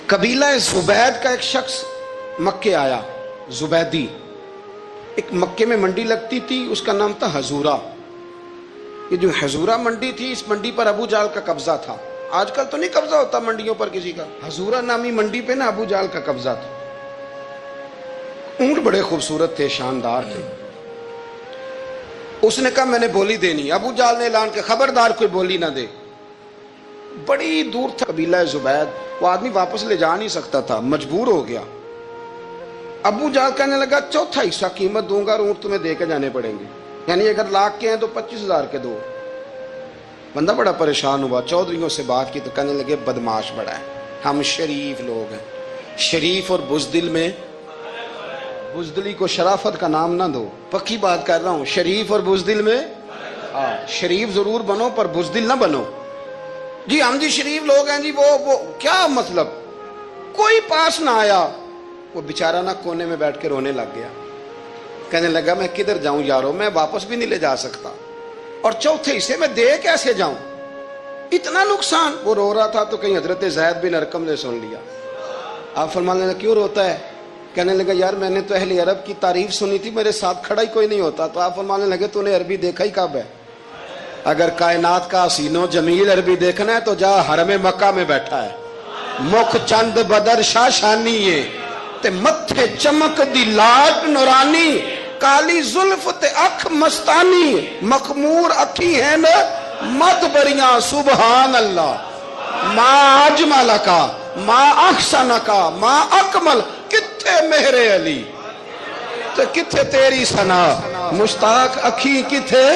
قبیلہ زبید کا ایک شخص مکے آیا، زبیدی۔ ایک مکے میں منڈی لگتی تھی، اس کا نام تھا حضورہ۔ یہ جو حضورہ منڈی تھی، اس منڈی پر ابو جہل کا قبضہ تھا۔ آج کل تو نہیں قبضہ ہوتا منڈیوں پر کسی کا، حضورہ نامی منڈی پہ نا ابو جہل کا قبضہ تھا۔ اونٹ بڑے خوبصورت تھے، شاندار تھے۔ اس نے کہا میں نے بولی دینی۔ ابو جہل نے اعلان کیا خبردار کوئی بولی نہ دے۔ بڑی دور تھا قبیلہ زبید، وہ آدمی واپس لے جا نہیں سکتا تھا، مجبور ہو گیا۔ ابو جہل کہنے لگا چوتھا حصہ قیمت دوں گا اور اونٹ تمہیں دے کے جانے پڑیں گے، یعنی اگر لاکھ کے ہیں تو 25,000 کے دو۔ بندہ بڑا پریشان ہوا، چودھریوں سے بات کی تو کہنے لگے بدماش بڑا ہے، ہم شریف لوگ ہیں، شریف اور بزدل میں، بزدلی کو شرافت کا نام نہ دو، پکی بات کر رہا ہوں، شریف اور بزدل میں شریف ضرور بنو پر بزدل نہ بنو۔ جی ہم جی شریف لوگ ہیں جی، وہ کیا مطلب؟ کوئی پاس نہ آیا، وہ بیچارہ نہ کونے میں بیٹھ کے رونے لگ گیا، کہنے لگا میں کدھر جاؤں یارو، میں واپس بھی نہیں لے جا سکتا، اور چوتھے حصے میں دے کیسے جاؤں، اتنا نقصان۔ وہ رو رہا تھا تو کہیں حضرت زید بن ارقم نے سن لیا۔ آپ فرمانے لگے کیوں روتا ہے؟ کہنے لگا یار میں نے تو اہل عرب کی تعریف سنی تھی، میرے ساتھ کھڑا ہی کوئی نہیں ہوتا۔ تو آپ فرمانے لگے تو نے عربی دیکھا ہی کب ہے؟ اگر کائنات کا حسین و جمیل عربی دیکھنا ہے تو جا حرم مکہ میں بیٹھا ہے، مکھ چند بدر شاشانی ہے تے متھے چمک دی لاٹ نورانی، کالی زلف تے اکھ مستانی، مخمور اکھی ہیں نا مد بریاں سبحان اللہ، ما اجمل کا ما احسن کا ما اکمل، کتھے مہر علی تے کتھے تیری ثنا، مشتاق اکھی کتھے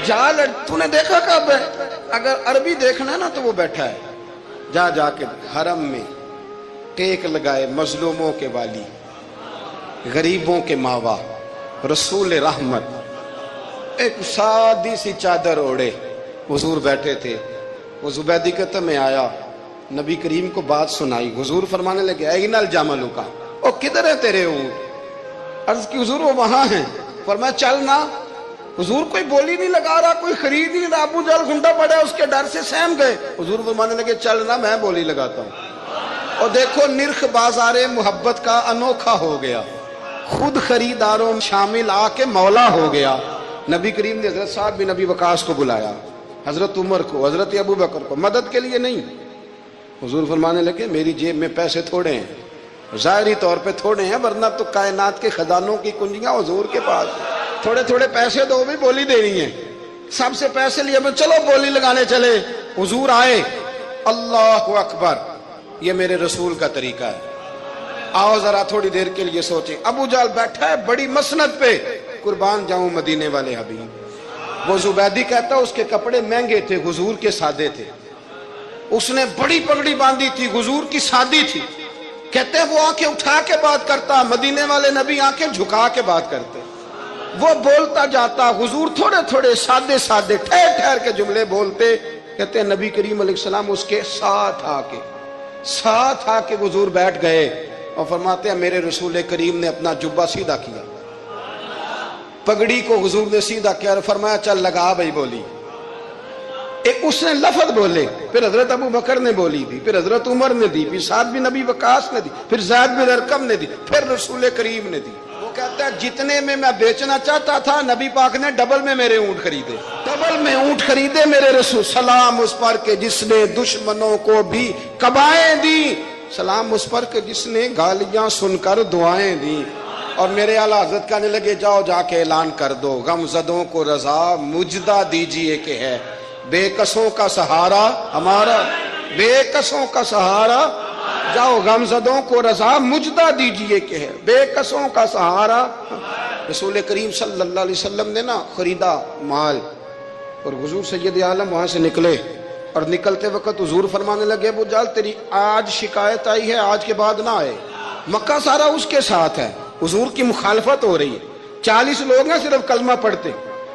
جال۔ تو نے دیکھا کب ہے؟ اگر عربی دیکھنا ہے نا تو وہ بیٹھا ہے، جا جا کے حرم میں ٹیک لگائے، مظلوموں کے والی، غریبوں کے ماوا، رسول رحمت، ایک سادی سی چادر اوڑے حضور بیٹھے تھے۔ وہ زبیدی کہتا میں آیا، نبی کریم کو بات سنائی، حضور فرمانے لگے این الجمل کا، او کدھر ہے تیرے اونٹ؟ عرض کی حضور وہ وہاں ہیں۔ فرمایا چل نا۔ حضور کوئی بولی نہیں لگا رہا، کوئی خرید نہیں رہا، ابو جہل گھنٹا پڑا، اس کے ڈر سے سہم گئے۔ حضور فرمانے لگے چل نا، میں بولی لگاتا ہوں۔ اور دیکھو نرخ بازار محبت کا انوکھا ہو گیا، خود خریداروں شامل آ کے مولا ہو گیا۔ نبی کریم نے حضرت سعد بن ابی وقاص کو بلایا، حضرت عمر کو، حضرت ابو بکر کو، مدد کے لیے نہیں۔ حضور فرمانے لگے میری جیب میں پیسے تھوڑے ہیں، ظاہری طور پہ تھوڑے ہیں، ورنہ تو کائنات کے خزانوں کی کنجیاں حضور کے پاس، تھوڑے تھوڑے پیسے دو بھی بولی دینی ہے۔ سب سے پیسے لیے میں چلو بولی لگانے چلے۔ حضور آئے، اللہ اکبر، یہ میرے رسول کا طریقہ ہے، آؤ ذرا تھوڑی دیر کے لیے سوچیں۔ ابو جہل بیٹھا ہے بڑی مسند پہ، قربان جاؤں مدینے والے حبیب۔ وہ زبیدی کہتا اس کے کپڑے مہنگے تھے، حضور کے سادے تھے، اس نے بڑی پگڑی باندھی تھی، حضور کی سادی تھی۔ کہتے ہیں وہ آنکھیں اٹھا کے بات کرتا، مدینے والے نبی آنکھیں جھکا کے بات کرتے۔ وہ بولتا جاتا، حضور تھوڑے تھوڑے سادے سادے ٹھہر ٹھہر کے جملے بولتے۔ کہتے ہیں نبی کریم علیہ السلام اس کے ساتھ آ کے حضور بیٹھ گئے اور فرماتے ہیں میرے رسول کریم نے اپنا جبہ سیدھا کیا، پگڑی کو حضور نے سیدھا کیا اور فرمایا چل لگا بھائی بولی۔ ایک اس نے لفظ بولے، پھر حضرت ابو بکر نے بولی دی، پھر حضرت عمر نے دی، پھر سعد بن ابی وقاص نے دی، پھر زید بن ارقم نے دی، پھر رسول کریم نے دی۔ وہ کہتا ہے جتنے میں بیچنا چاہتا تھا نبی پاک نے ڈبل میں میرے اونٹ خریدے، ڈبل میں اونٹ خریدے میرے رسول۔ سلام اس پر کہ جس نے دشمنوں کو بھی قبائیں دی، سلام اس پر کہ جس نے گالیاں سن کر دعائیں دی۔ اور میرے اعلیٰ حضرت کہنے لگے جاؤ جا کے اعلان کر دو، غم زدوں کو رضا مجدہ دیجئے کہ ہے بے کسوں کا سہارا ہمارا، بے کسوں کا سہارا، جاؤ غم زدوں کو رضا مجدہ دیجئے کہ ہے بے کسوں کا سہارا۔ رسول کریم صلی اللہ علیہ وسلم نے نا خریدا مال، اور حضور سید عالم وہاں سے نکلے، اور نکلتے وقت حضور فرمانے لگے ابو جہل تیری آج شکایت آئی ہے، آج کے بعد نہ آئے، مکہ سارا اس کے ساتھ ہے، حضور کی مخالفت ہو رہی ہے، 40 لوگ ہیں صرف کلمہ پڑھتے،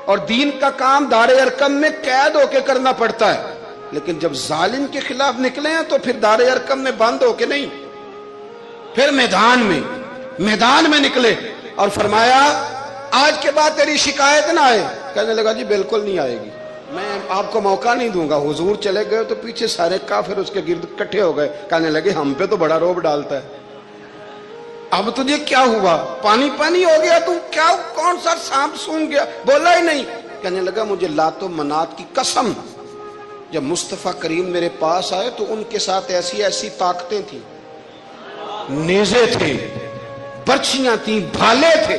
اور دین کا کام دار ارقم میں قید ہو کے کرنا پڑتا ہے، لیکن جب ظالم کے خلاف نکلے ہیں تو پھر دار ارقم میں بند ہو کے نہیں، پھر میدان میں نکلے اور فرمایا آج کے بعد تیری شکایت نہ آئے۔ کہنے لگا جی بالکل نہیں آئے گی۔ میں آپ کو موقع نہیں دوں گا. حضور چلے گئے تو پیچھے سارے کافر اس کے گرد اکٹھے ہو گئے, کہنے لگے ہم پہ تو بڑا روب ڈالتا ہے, اب تجھے کیا ہوا, پانی پانی ہو گیا, تو کیا کون سا سانپ سونگ گیا, بولا ہی نہیں. کہنے لگا مجھے لات و منات کی قسم, جب مصطفیٰ کریم میرے پاس آئے تو ان کے ساتھ ایسی ایسی طاقتیں تھیں, نیزے تھے, برچیاں تھیں, بھالے تھے,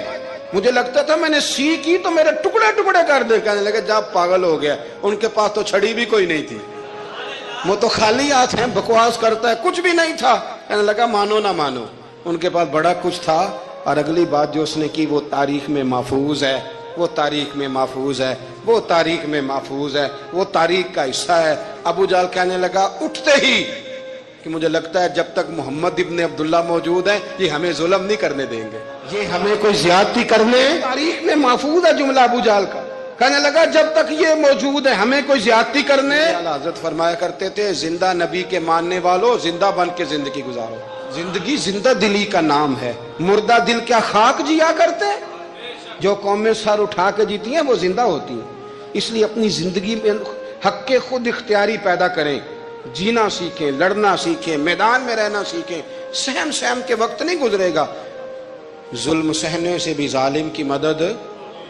مجھے لگتا تھا میں نے سی کی تو میرے ٹکڑے ٹکڑے کر دے. کہنے لگے جا پاگل ہو گیا, ان کے پاس تو چھڑی بھی کوئی نہیں تھی, وہ تو خالی ہاتھ ہیں, بکواس کرتا ہے, کچھ بھی نہیں تھا. کہنے لگا مانو نہ مانو, ان کے پاس بڑا کچھ تھا. اور اگلی بات جو اس نے کی وہ تاریخ میں محفوظ ہے, وہ تاریخ میں محفوظ ہے, وہ تاریخ میں محفوظ ہے, وہ تاریخ کا حصہ ہے. ابو جہل کہنے لگا اٹھتے ہی کہ مجھے لگتا ہے جب تک محمد ابن عبداللہ موجود ہیں یہ ہمیں ظلم نہیں کرنے دیں گے, یہ ہمیں کوئی زیادتی کرنے, تاریخ میں محفوظ ہے جملہ ابو جہل کا. کہنے لگا جب تک یہ موجود ہے ہمیں کوئی زیادتی کرنے. حضرت فرمایا کرتے تھے زندہ نبی کے ماننے والوں زندہ بن کے زندگی گزارو. زندگی زندہ دلی کا نام ہے, مردہ دل کیا خاک جیا کرتے. جو قومیں سر اٹھا کے جیتی ہیں وہ زندہ ہوتی ہیں. اس لیے اپنی زندگی میں حق کے خود اختیاری پیدا کریں, جینا سیکھیں, لڑنا سیکھیں, میدان میں رہنا سیکھیں. سہم سہم کے وقت نہیں گزرے گا, ظلم سہنے سے بھی ظالم کی مدد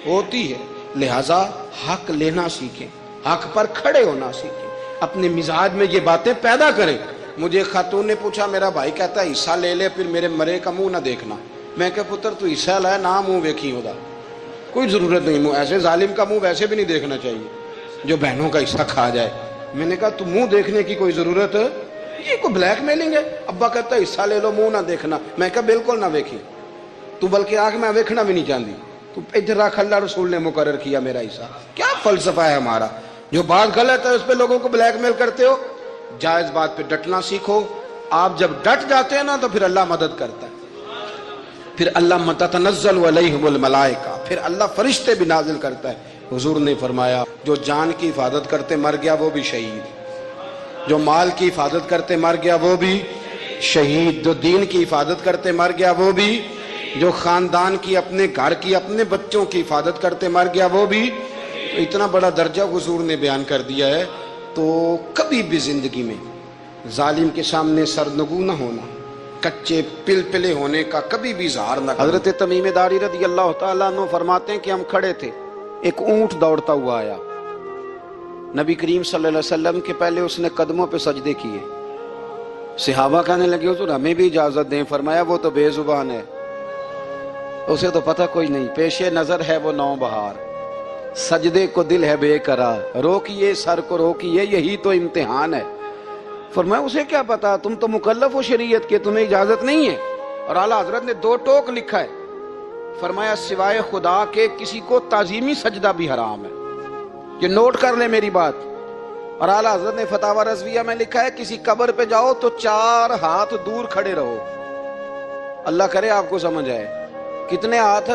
ہوتی ہے. لہذا حق لینا سیکھیں, حق پر کھڑے ہونا سیکھیں, اپنے مزاج میں یہ باتیں پیدا کریں. مجھے خاتون نے پوچھا, میرا بھائی کہتا ہے حصہ لے لے پھر میرے مرے کا منہ نہ دیکھنا. میں کہا پتر تو حصہ لائے نہ منہ ویکھی ہوتا, کوئی ضرورت نہیں, منہ ایسے ظالم کا منہ ویسے بھی نہیں دیکھنا چاہیے جو بہنوں کا حصہ کھا جائے. میں نے کہا تو منہ دیکھنے کی کوئی ضرورت, یہ کوئی بلیک میلنگ ہے. ابا کہتا ہے حصہ لے لو منہ نہ دیکھنا. میں کہا بالکل نہ ویکھی, تو بلکہ آگ میں ویکھنا بھی نہیں چاہتی, تو ادھر رکھ, اللہ رسول نے مقرر کیا میرا حصہ. کیا فلسفہ ہے ہمارا, جو بات غلط ہے اس پہ لوگوں کو بلیک میل کرتے ہو. جائز بات پہ ڈٹنا سیکھو. آپ جب ڈٹ جاتے ہیں نا تو پھر اللہ مدد کرتا ہے, پھر اللہ تتنزل علیہم الملائکہ, پھر اللہ فرشتے بھی نازل کرتا ہے. حضور نے فرمایا جو جان کی حفاظت کرتے مر گیا وہ بھی شہید, جو مال کی حفاظت کرتے مر گیا وہ بھی شہید, جو دین کی حفاظت کرتے مر گیا وہ بھی, جو خاندان کی, اپنے گھر کی, اپنے بچوں کی حفاظت کرتے مر گیا وہ بھی. تو اتنا بڑا درجہ حضور نے بیان کر دیا ہے. تو کبھی بھی زندگی میں ظالم کے سامنے سرنگو نہ ہونا, کچے پلپلے ہونے کا کبھی بھی اظہار نہ کرنا. حضرت تمیم داری رضی اللہ تعالیٰ عنہ فرماتے ہیں کہ ہم کھڑے تھے, ایک اونٹ دوڑتا ہوا آیا, نبی کریم صلی اللہ علیہ وسلم کے پہلے اس نے قدموں پہ سجدے کیے. صحابہ کہنے لگے حضور ہمیں بھی اجازت دیں. فرمایا وہ تو بے زبان ہے, اسے تو پتہ کوئی نہیں, پیش نظر ہے وہ نو بہار, سجدے کو دل ہے بے قرار, روکیے سر کو روکیے یہی تو امتحان ہے. فرمایا اسے کیا پتا, تم تو مکلف ہو شریعت کے, تمہیں اجازت نہیں ہے. اور اعلیٰ حضرت نے 2 ٹوک لکھا ہے, فرمایا سوائے خدا کے کسی کو تعظیمی سجدہ بھی حرام ہے. یہ نوٹ کر لیں میری بات. اور اعلیٰ حضرت نے فتاوی رضویہ میں لکھا ہے کسی قبر پہ جاؤ تو 4 ہاتھ دور کھڑے رہو. اللہ کرے آپ کو سمجھ آئے, کتنے ہاتھ,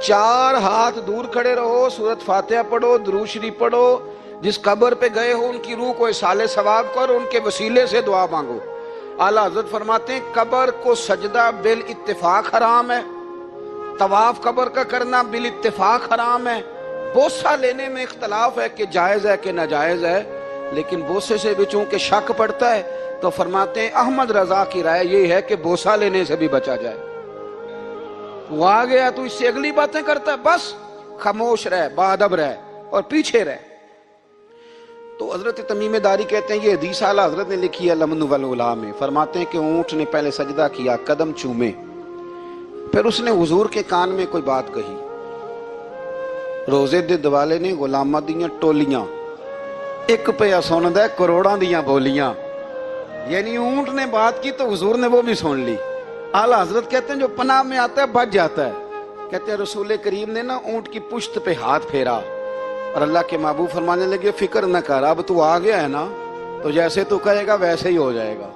4 ہاتھ دور کھڑے رہو, سورۃ فاتحہ پڑھو, درود شریف پڑھو, جس قبر پہ گئے ہو ان کی روح کو اصال ثواب کرو, ان کے وسیلے سے دعا مانگو. اعلیٰ حضرت فرماتے ہیں قبر کو سجدہ بالاتفاق حرام ہے, طواف قبر کا کرنا بالاتفاق حرام ہے. بوسہ لینے میں اختلاف ہے کہ جائز ہے کہ ناجائز ہے, لیکن بوسے سے بھی چونکہ شک پڑتا ہے تو فرماتے ہیں احمد رضا کی رائے یہ ہے کہ بوسہ لینے سے بھی بچا جائے. وہ آ گیا تو اس سے اگلی باتیں کرتا ہے, بس خاموش رہ, باادب رہ اور پیچھے رہ. تو حضرت تمیم داری کہتے ہیں یہ حدیث اعلیٰ حضرت نے لکھی ہے لمن والعلا میں. فرماتے ہیں کہ اونٹ نے پہلے سجدہ کیا, قدم چومے, پھر اس نے حضور کے کان میں کوئی بات کہی. روزے دے دوالے نے غلاماں دیاں ٹولیاں, ایک پیا سن دے کروڑاں دیاں بولیاں. یعنی اونٹ نے بات کی تو حضور نے وہ بھی سن لی. اعلیٰ حضرت کہتے ہیں جو پناہ میں آتا ہے بچ جاتا ہے. کہتے ہیں رسول کریم نے نا اونٹ کی پشت پہ ہاتھ پھیرا اور اللہ کے محبوب فرمانے لگے فکر نہ کر, اب تو آ گیا ہے نا تو جیسے تو کہے گا ویسے ہی ہو جائے گا,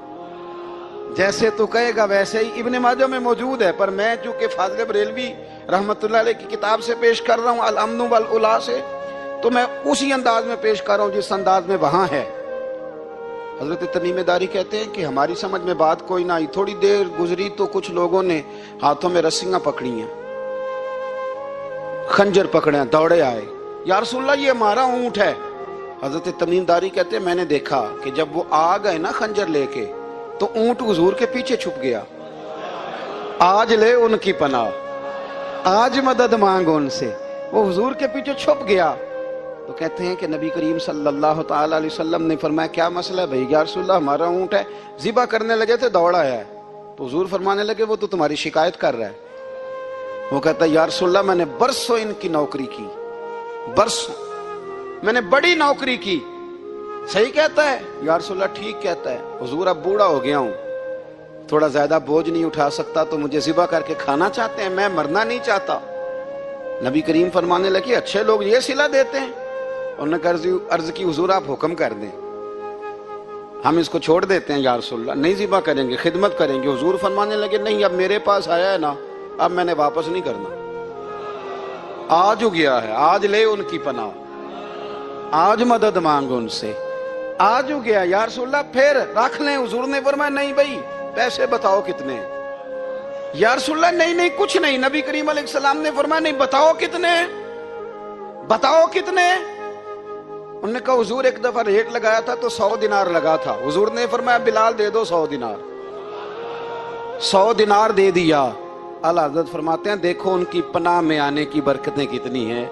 جیسے تو کہے گا ویسے ہی. ابن ماجہ میں موجود ہے, پر میں چونکہ فاضل بریلوی رحمت اللہ علیہ کی کتاب سے پیش کر رہا ہوں الامن والعلا سے, تو میں اسی انداز میں پیش کر رہا ہوں جس انداز میں وہاں ہے. حضرت تمیم داری کہتے ہیں کہ ہماری سمجھ میں بات کوئی نہ آئی. تھوڑی دیر گزری تو کچھ لوگوں نے ہاتھوں میں رسیاں پکڑی ہیں, خنجر پکڑے ہیں, دوڑے آئے. یا رسول اللہ یہ ہمارا اونٹ ہے۔ حضرت تمیم داری کہتے ہیں میں نے دیکھا کہ جب وہ آ گئے نا خنجر لے کے تو اونٹ حضور کے پیچھے چھپ گیا۔ آج لے ان کی پناہ، آج مدد مانگ ان سے، وہ حضور کے پیچھے چھپ گیا۔ تو کہتے ہیں کہ نبی کریم صلی اللہ تعالی علیہ وسلم نے فرمایا کیا مسئلہ ہے بھائی؟ یا رسول اللہ ہمارا اونٹ ہے، ذبح کرنے لگے تھے دوڑا ہے۔ تو حضور فرمانے لگے وہ تو تمہاری شکایت کر رہا ہے۔ وہ کہتا ہے یا رسول اللہ میں نے برسوں ان کی نوکری کی، برسوں میں نے بڑی نوکری کی۔ صحیح کہتا ہے یا رسول اللہ؟ ٹھیک کہتا ہے حضور، اب بوڑھا ہو گیا ہوں، تھوڑا زیادہ بوجھ نہیں اٹھا سکتا، تو مجھے ذبح کر کے کھانا چاہتے ہیں، میں مرنا نہیں چاہتا۔ نبی کریم فرمانے لگے اچھے لوگ یہ صلہ دیتے ہیں؟ انہوں نے عرض کی حضور آپ حکم کر دیں، ہم اس کو چھوڑ دیتے ہیں یا رسول اللہ، نہیں ذبح کریں گے، خدمت کریں گے۔ حضور فرمانے لگے نہیں، اب میرے پاس آیا ہے نا، اب میں نے واپس نہیں کرنا، آج ہو گیا ہے، آج لے ان کی پناہ، آج مدد مانگ ان سے، آج ہو گیا یا رسول اللہ پھر رکھ لیں؟ حضور نے فرمایا نہیں بھائی پیسے بتاؤ کتنے ہیں؟ یا رسول اللہ نہیں کچھ نہیں۔ نبی کریم علیہ السلام نے فرمایا نہیں، بتاؤ کتنے، بتاؤ کتنے؟ انہوں نے کہا حضور ایک دفعہ ریٹ لگایا تھا تو 100 دینار لگا تھا۔ حضور نے فرمایا بلال دے دو 100 دینار، 100 دینار دے دیا۔ اعلیٰ حضرت فرماتے ہیں دیکھو ان کی پناہ میں آنے کی برکتیں کتنی ہیں۔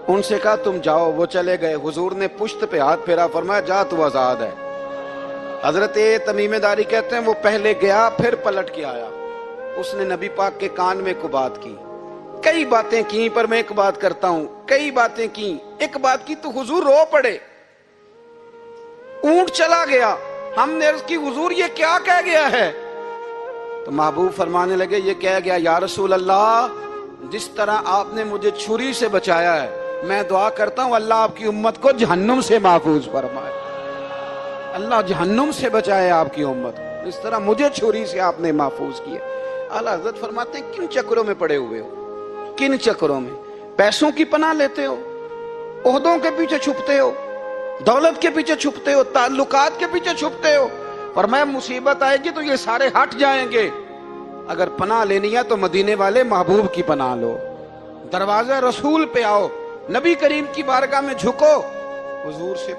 ان سے کہا تم جاؤ، وہ چلے گئے۔ حضور نے پشت پہ ہاتھ پھیرا، فرمایا جا تو آزاد ہے۔ حضرت تمیم داری کہتے ہیں وہ پہلے گیا پھر پلٹ کے آیا، اس نے نبی پاک کے کان میں کو بات کی، کئی باتیں کی، پر میں ایک بات کرتا ہوں، کئی باتیں کی، ایک بات کی تو حضور رو پڑے۔ اونٹ چلا گیا، ہم نے عرض کی حضور یہ کیا کہہ گیا ہے؟ تو محبوب فرمانے لگے یہ کہہ گیا یا رسول اللہ جس طرح آپ نے مجھے چھری سے بچایا ہے، میں دعا کرتا ہوں اللہ آپ کی امت کو جہنم سے محفوظ فرمائے، اللہ جہنم سے بچائے آپ کی امت کو، اس طرح مجھے چھری سے آپ نے محفوظ کیا۔ اعلیٰ حضرت فرماتے ہیں کن چکروں میں پڑے ہوئے ہو، کن چکروں میں؟ پیسوں کی پناہ لیتے ہو، عہدوں کے پیچھے چھپتے ہو، دولت کے پیچھے چھپتے ہو، تعلقات کے پیچھے چھپتے ہو۔ فرمایا مصیبت آئے گی تو یہ سارے ہٹ جائیں گے، اگر پناہ لینی ہے تو مدینے والے محبوب کی پناہ لو، دروازہ رسول پہ آؤ، نبی کریم کی بارگاہ میں جھکو، حضور سے